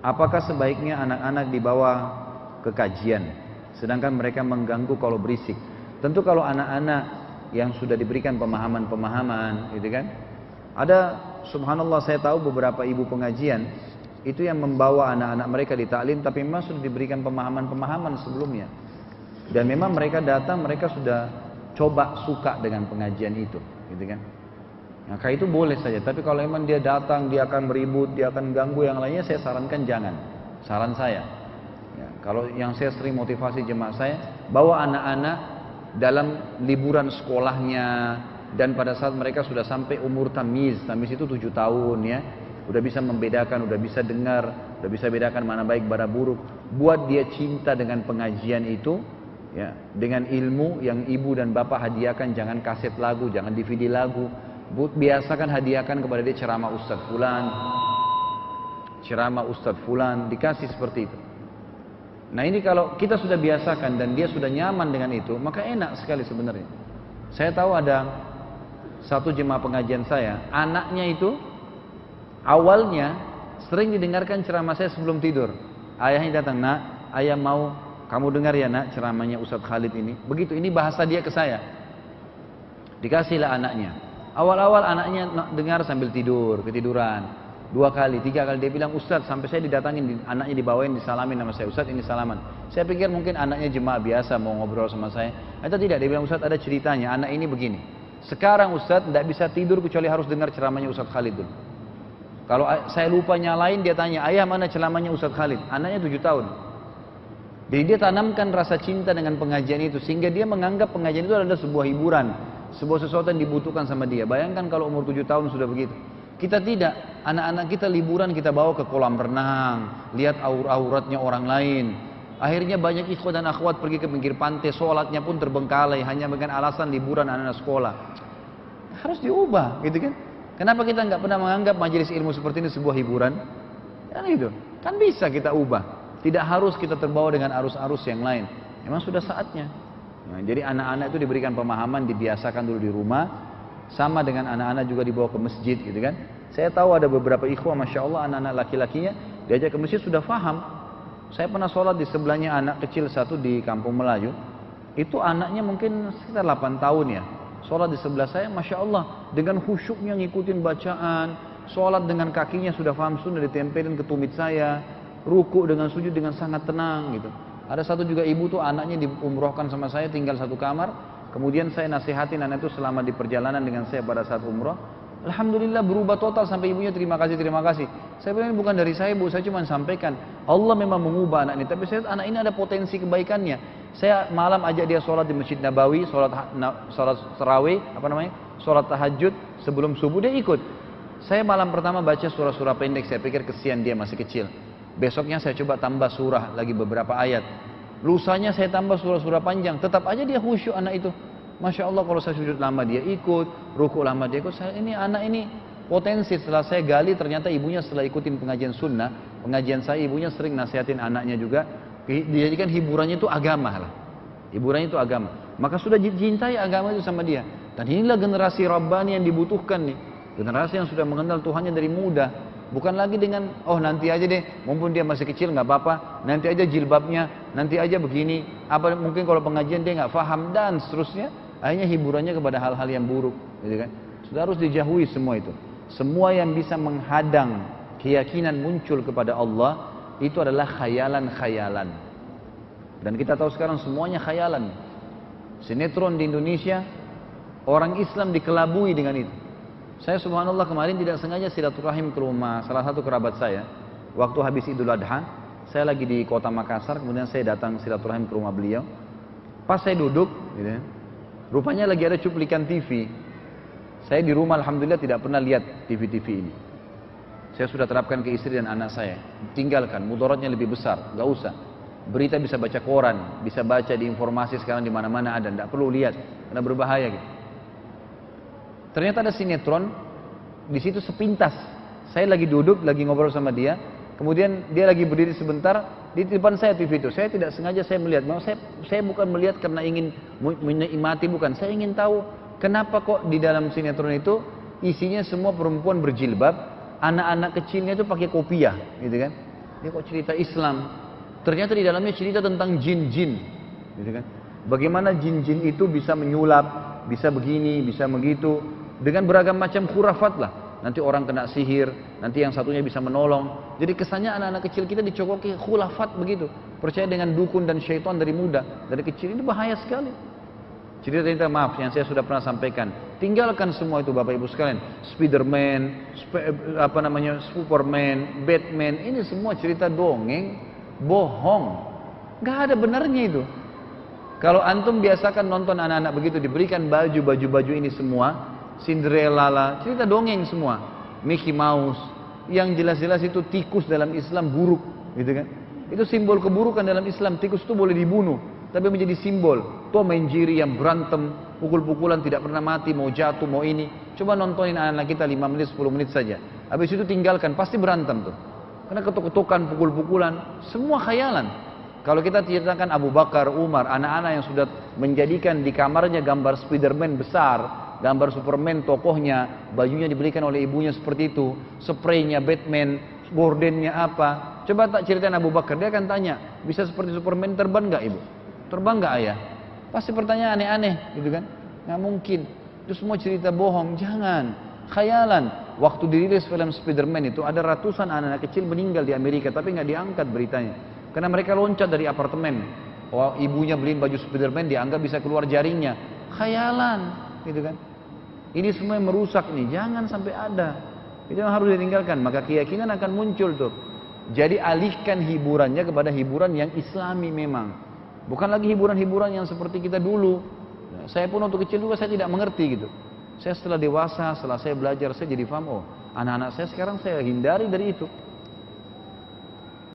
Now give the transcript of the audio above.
apakah sebaiknya anak-anak dibawa ke kajian, sedangkan mereka mengganggu kalau berisik? Tentu kalau anak-anak yang sudah diberikan pemahaman-pemahaman, gitu kan? Ada, subhanallah, saya tahu beberapa ibu pengajian itu yang membawa anak-anak mereka di taklim, tapi memang sudah diberikan pemahaman-pemahaman sebelumnya. Dan memang mereka datang, mereka sudah coba suka dengan pengajian itu, gitu kan? Maka itu boleh saja. Tapi kalau memang dia datang, dia akan meribut, dia akan ganggu yang lainnya, saya sarankan jangan. Saran saya. Ya, kalau yang saya sering motivasi jemaah saya, bawa anak-anak dalam liburan sekolahnya, dan pada saat mereka sudah sampai umur tamyiz itu 7 tahun ya, udah bisa membedakan, udah bisa dengar, udah bisa bedakan mana baik mana buruk. Buat dia cinta dengan pengajian itu, ya, dengan ilmu yang ibu dan bapak hadiahkan. Jangan kaset lagu, jangan DVD lagu. Biasakan hadiahkan kepada dia ceramah Ustadz Fulan, ceramah Ustadz Fulan, dikasih seperti itu. Nah ini kalau kita sudah biasakan dan dia sudah nyaman dengan itu, maka enak sekali sebenarnya. Saya tahu ada satu jemaah pengajian saya, anaknya itu awalnya sering didengarkan ceramah saya sebelum tidur. Ayahnya datang, nak, ayah mau kamu dengar ya nak ceramahnya Ustadz Khalid ini. Begitu, ini bahasa dia ke saya. Dikasihlah anaknya. Awal-awal anaknya dengar sambil tidur, ketiduran. 2 kali, 3 kali dia bilang, Ustadz, sampai saya didatangin, anaknya dibawain, disalamin sama saya. Ustadz, ini salaman. Saya pikir mungkin anaknya jemaah biasa mau ngobrol sama saya. Atau tidak, dia bilang, Ustadz, ada ceritanya, anak ini begini. Sekarang Ustadz tidak bisa tidur kecuali harus dengar ceramahnya Ustadz Khalid dulu. Kalau saya lupa nyalain, dia tanya, ayah mana ceramahnya Ustadz Khalid? Anaknya 7 tahun. Jadi dia tanamkan rasa cinta dengan pengajian itu, sehingga dia menganggap pengajian itu adalah sebuah hiburan, sebuah sesuatu yang dibutuhkan sama dia. Bayangkan kalau umur 7 tahun sudah begitu. Kita tidak, anak-anak kita liburan kita bawa ke kolam renang, lihat auratnya orang lain. Akhirnya banyak ikhwat dan akhwat pergi ke pinggir pantai, sholatnya pun terbengkalai hanya dengan alasan liburan anak-anak sekolah. Harus diubah, gitu kan? Kenapa kita nggak pernah menganggap majelis ilmu seperti ini sebuah hiburan? Kan itu, kan bisa kita ubah. Tidak harus kita terbawa dengan arus-arus yang lain. Memang sudah saatnya. Nah, jadi anak-anak itu diberikan pemahaman, dibiasakan dulu di rumah, sama dengan anak-anak juga dibawa ke masjid, gitu kan? Saya tahu ada beberapa ikhwah, masya Allah, anak-anak laki-lakinya diajak ke masjid sudah faham. Saya pernah sholat di sebelahnya anak kecil satu di Kampung Melayu. Itu anaknya mungkin sekitar 8 tahun ya. Sholat di sebelah saya, masya Allah, dengan khusyuknya ngikutin bacaan, sholat dengan kakinya sudah faham sunnah, ditempelin ke tumit saya, ruku dengan sujud dengan sangat tenang gitu. Ada satu juga ibu tuh anaknya diumrohkan sama saya, tinggal satu kamar. Kemudian saya nasihatin anak itu selama di perjalanan dengan saya pada saat umroh. Alhamdulillah berubah total sampai ibunya terima kasih, terima kasih. Saya bilang bukan dari saya bu, saya cuma sampaikan. Allah memang mengubah anak ini, tapi saya anak ini ada potensi kebaikannya. Saya malam ajak dia sholat di Masjid Nabawi, sholat tarawih, sholat tahajud sebelum subuh dia ikut. Saya malam pertama baca surah-surah pendek, saya pikir kesian dia masih kecil. Besoknya saya coba tambah surah lagi beberapa ayat. Lusanya saya tambah surah-surah panjang. Tetap aja dia khusyuk anak itu. Masya Allah kalau saya sujud lama dia ikut, ruku lama dia ikut. Anak ini potensi. Setelah saya gali ternyata ibunya setelah ikutin pengajian sunnah, pengajian saya ibunya sering nasihatin anaknya juga. Dijadikan hiburannya itu agama lah. Hiburannya itu agama. Maka sudah dicintai agama itu sama dia. Dan inilah generasi Rabbani yang dibutuhkan nih. Generasi yang sudah mengenal Tuhannya dari muda. Bukan lagi dengan, oh nanti aja deh, mumpun dia masih kecil nggak apa-apa, nanti aja jilbabnya, nanti aja begini, apa mungkin kalau pengajian dia nggak paham dan seterusnya, akhirnya hiburannya kepada hal-hal yang buruk, gitu kan? Sudah harus dijauhi semua itu. Semua yang bisa menghadang keyakinan muncul kepada Allah itu adalah khayalan-khayalan. Dan kita tahu sekarang semuanya khayalan. Sinetron di Indonesia, orang Islam dikelabui dengan itu. Saya subhanallah kemarin tidak sengaja silaturahim ke rumah salah satu kerabat saya. Waktu habis Idul Adha, saya lagi di kota Makassar, kemudian saya datang silaturahim ke rumah beliau. Pas saya duduk, gitu, rupanya lagi ada cuplikan TV. Saya di rumah alhamdulillah tidak pernah lihat TV-TV ini. Saya sudah terapkan ke istri dan anak saya. Tinggalkan, mudaratnya lebih besar, gak usah. Berita bisa baca koran, bisa baca di informasi sekarang di mana-mana ada, tidak perlu lihat, karena berbahaya gitu. Ternyata ada sinetron, di situ sepintas. Saya lagi duduk, lagi ngobrol sama dia. Kemudian dia lagi berdiri sebentar di depan saya TV itu. Saya tidak sengaja saya melihat. Saya bukan melihat karena ingin menikmati, bukan. Saya ingin tahu kenapa kok di dalam sinetron itu isinya semua perempuan berjilbab, anak-anak kecilnya itu pakai kopiah, gitu kan? Dia kok cerita Islam? Ternyata di dalamnya cerita tentang jin-jin, gitu kan? Bagaimana jin-jin itu bisa menyulap, bisa begini, bisa begitu, dengan beragam macam khurafat lah. Nanti orang kena sihir, nanti yang satunya bisa menolong. Jadi kesannya anak-anak kecil kita dicokoki khurafat begitu. Percaya dengan dukun dan syaitan dari muda, dari kecil, ini bahaya sekali. Cerita maaf yang saya sudah pernah sampaikan. Tinggalkan semua itu Bapak Ibu sekalian. Spiderman, Superman, Batman, ini semua cerita dongeng, bohong. Gak ada benarnya itu. Kalau antum biasakan nonton anak-anak begitu, diberikan baju ini semua, Cinderella, cerita dongeng semua, Mickey Mouse, yang jelas-jelas itu tikus dalam Islam buruk, gitu kan? Itu simbol keburukan dalam Islam. Tikus itu boleh dibunuh, tapi menjadi simbol. Tom and Jerry yang berantem, pukul-pukulan tidak pernah mati, mau jatuh, mau ini. Coba nontonin anak-anak kita 5 menit, 10 menit saja. Habis itu tinggalkan, pasti berantem tuh. Karena ketuk-ketukan, pukul-pukulan, semua khayalan. Kalau kita ceritakan Abu Bakar, Umar, anak-anak yang sudah menjadikan di kamarnya gambar Spiderman besar, gambar Superman tokohnya, bajunya dibelikan oleh ibunya seperti itu, spraynya Batman, gordennya apa. Coba tak ceritain Abu Bakar, dia akan tanya, bisa seperti Superman terbang nggak ibu? Terbang nggak ayah? Pasti pertanyaan aneh-aneh, gitu kan? Nggak mungkin. Itu semua cerita bohong, jangan. Khayalan. Waktu dirilis film Spiderman itu ada ratusan anak-anak kecil meninggal di Amerika, tapi nggak diangkat beritanya. Karena mereka loncat dari apartemen. Oh, ibunya beliin baju Spiderman, dianggap bisa keluar jaringnya. Khayalan, gitu kan? Ini semua yang merusak nih, jangan sampai ada. Itu yang harus ditinggalkan, maka keyakinan akan muncul tuh. Jadi alihkan hiburannya kepada hiburan yang islami memang. Bukan lagi hiburan-hiburan yang seperti kita dulu. Saya pun waktu kecil juga saya tidak mengerti gitu. Saya setelah dewasa, setelah saya belajar, saya jadi paham, oh anak-anak saya sekarang saya hindari dari itu.